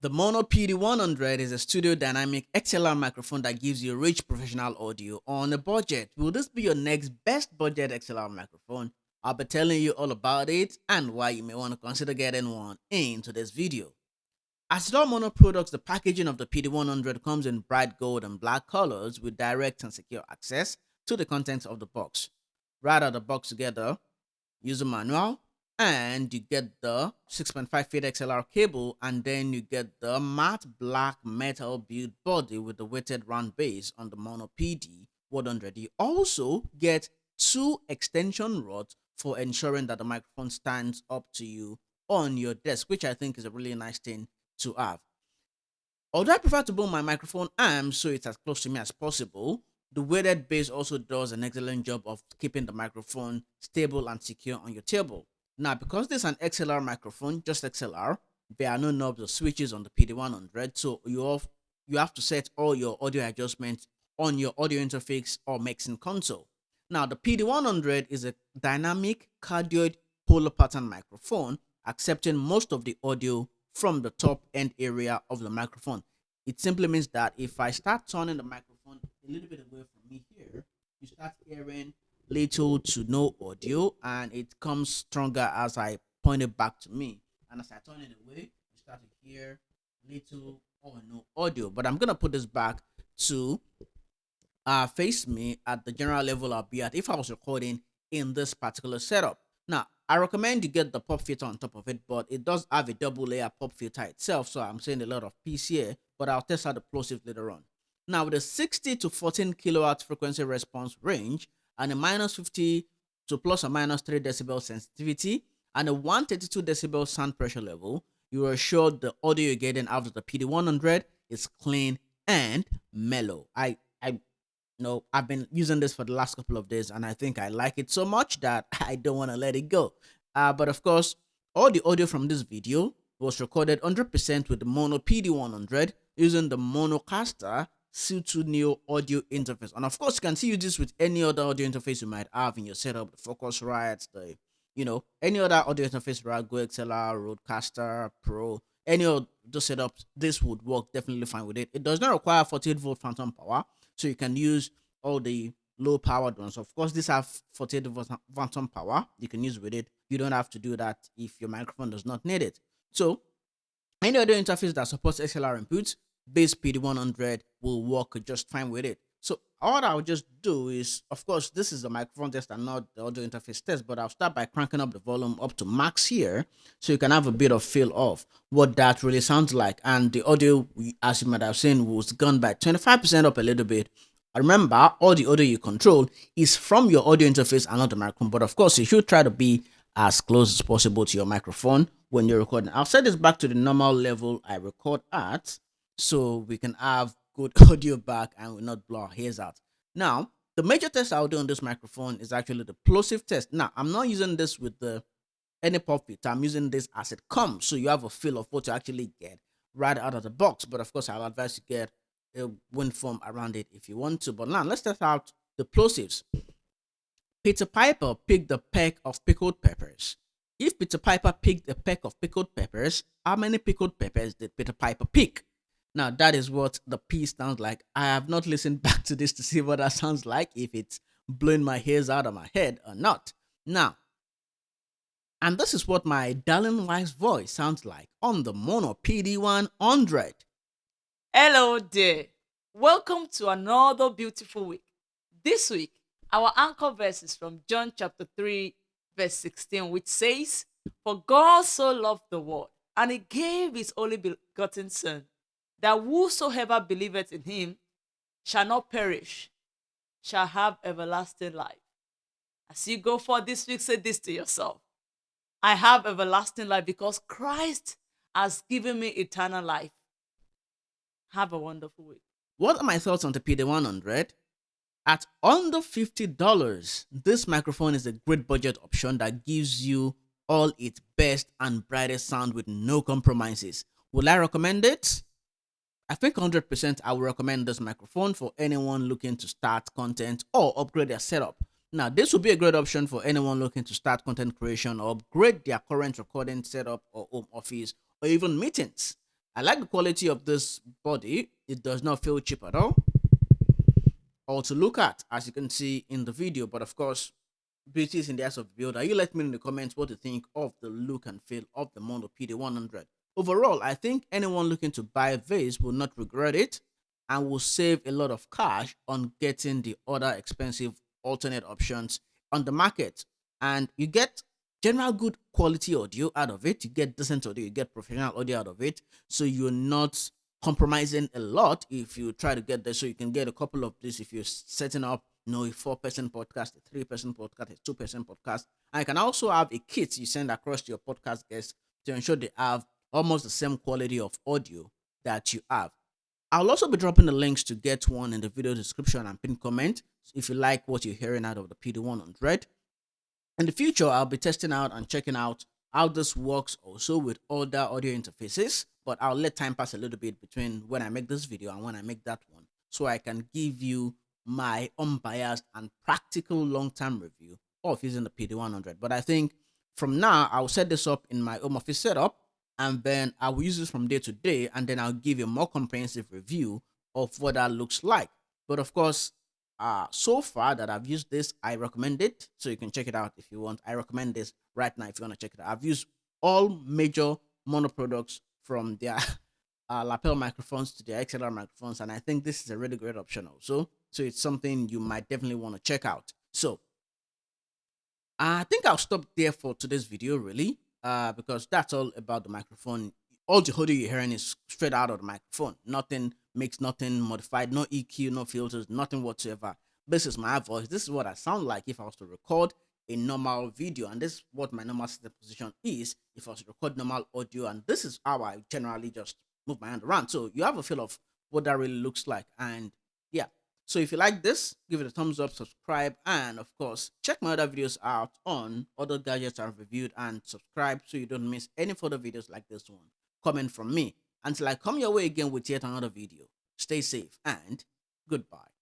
The Mono PD100 is a studio dynamic XLR microphone that gives you rich professional audio on a budget. Will this be your next best budget XLR microphone? I'll be telling you all about it and why you may want to consider getting one in today's video. As with all mono products, the packaging of the PD100 comes in bright gold and black colors with direct and secure access to the contents of the box. Right out of the box together, use a manual, and you get the 6.5 feet XLR cable, and then you get the matte black metal build body with the weighted round base on the Mono PD 100. You also get two extension rods for ensuring that the microphone stands up to you on your desk, which I think is a really nice thing to have. Although I prefer to build my microphone arm so it's as close to me as possible, the weighted base also does an excellent job of keeping the microphone stable and secure on your table. Now, because this is an XLR microphone, just XLR, there are no knobs or switches on the PD100, so you have to set all your audio adjustments on your audio interface or mixing console. Now, the PD100 is a dynamic cardioid polar pattern microphone, accepting most of the audio from the top end area of the microphone. It simply means that if I start turning the microphone a little bit away from me here, you start hearing little to no audio, and it comes stronger as I point it back to me. And as I turn it away, you start to hear little or no audio. But I'm gonna put this back to face me at the general level I'll be at if I was recording in this particular setup. Now, I recommend you get the pop filter on top of it, but it does have a double layer pop filter itself, so I'm saying a lot of piece here, but I'll test out the plosive later on. Now, with a 60 to 14 kilohertz frequency response range and a minus 50 to plus or minus 3 decibel sensitivity and a 132 decibel sound pressure level, you are assured the audio you're getting out of the PD100 is clean and mellow. I no, I've been using this for the last couple of days, and I think I like it so much that I don't want to let it go. But of course, all the audio from this video was recorded 100% with the Mono PD100 using the Monocaster C2 Neo audio interface. And of course, you can see use this with any other audio interface you might have in your setup, the Focusrite, any other audio interface, right? Go XLR, Rodecaster, Pro, any of those setups, this would work definitely fine with it. It does not require 48-volt phantom power, so you can use all the low powered ones. Of course, these have 48-volt phantom power. You can use with it. You don't have to do that if your microphone does not need it. So any other interface that supports XLR inputs, base PD100 will work just fine with it. So all I'll just do is, of course, this is the microphone test and not the audio interface test, but I'll start by cranking up the volume up to max here so you can have a bit of feel of what that really sounds like. And the audio, as you might have seen, was gone by 25% up a little bit. Remember, all the audio you control is from your audio interface and not the microphone. But of course, you should try to be as close as possible to your microphone when you're recording. I'll set this back to the normal level I record at so we can have good audio back and will not blow our ears out. Now, the major test I'll do on this microphone is actually the plosive test. Now, I'm not using this with the any pop filter. I'm using this as it comes, so you have a feel of what you actually get right out of the box. But of course, I'll advise you get a wind form around it if you want to. But now let's test out the plosives. Peter Piper picked a peck of pickled peppers. If Peter Piper picked a peck of pickled peppers, how many pickled peppers did Peter Piper pick? Now, that is what the piece sounds like. I have not listened back to this to see what that sounds like, if it's blowing my hairs out of my head or not. Now, and this is what my darling wife's voice sounds like on the Mono PD100. Hello there. Welcome to another beautiful week. This week, our anchor verse is from John chapter 3, verse 16, which says, "For God so loved the world, and he gave his only begotten Son, that whosoever believeth in him shall not perish, shall have everlasting life." As you go for this week, say this to yourself: I have everlasting life because Christ has given me eternal life. Have a wonderful week. What are my thoughts on the PD100? At under $50, this microphone is a great budget option that gives you all its best and brightest sound with no compromises. Will I recommend it? I think 100% I will recommend this microphone for anyone looking to start content or upgrade their setup. Now, this will be a great option for anyone looking to start content creation or upgrade their current recording setup or home office or even meetings. I like the quality of this body. It does not feel cheap at all or to look at, as you can see in the video. But of course, beauty is in the eyes of the builder. You let me know in the comments what you think of the look and feel of the Maono PD100. Overall, I think anyone looking to buy this will not regret it and will save a lot of cash on getting the other expensive alternate options on the market. And you get general good quality audio out of it. You get decent audio, you get professional audio out of it. So you're not compromising a lot if you try to get there. So you can get a couple of this if you're setting up, a 4-person podcast, a 3-person podcast, a 2-person podcast. And you can also have a kit you send across to your podcast guests to ensure they have almost the same quality of audio that you have. I'll also be dropping the links to get one in the video description and pinned comment if you like what you're hearing out of the PD100. In the future, I'll be testing out and checking out how this works also with other audio interfaces, but I'll let time pass a little bit between when I make this video and when I make that one so I can give you my unbiased and practical long-term review of using the PD100. But I think from now, I'll set this up in my home office setup and then I will use this from day to day and then I'll give you a more comprehensive review of what that looks like. But of course, so far that I've used this, I recommend it. So you can check it out if you want. I recommend this right now if you want to check it out. I've used all major mono products from their lapel microphones to their XLR microphones, and I think this is a really great option also. So it's something you might definitely want to check out. So I think I'll stop there for today's video, really, because that's all about the microphone. All the audio you're hearing is straight out of the microphone. Nothing mixed, nothing modified, no EQ, no filters, nothing whatsoever. This is my voice. This is what I sound like if I was to record a normal video, and this is what my normal setup position is if I was to record normal audio. And this is how I generally just move my hand around. So you have a feel of what that really looks like, and yeah. So if you like this, give it a thumbs up, subscribe, and of course, check my other videos out on other gadgets I've reviewed and subscribe so you don't miss any further videos like this one coming from me. Until I come your way again with yet another video, stay safe and goodbye.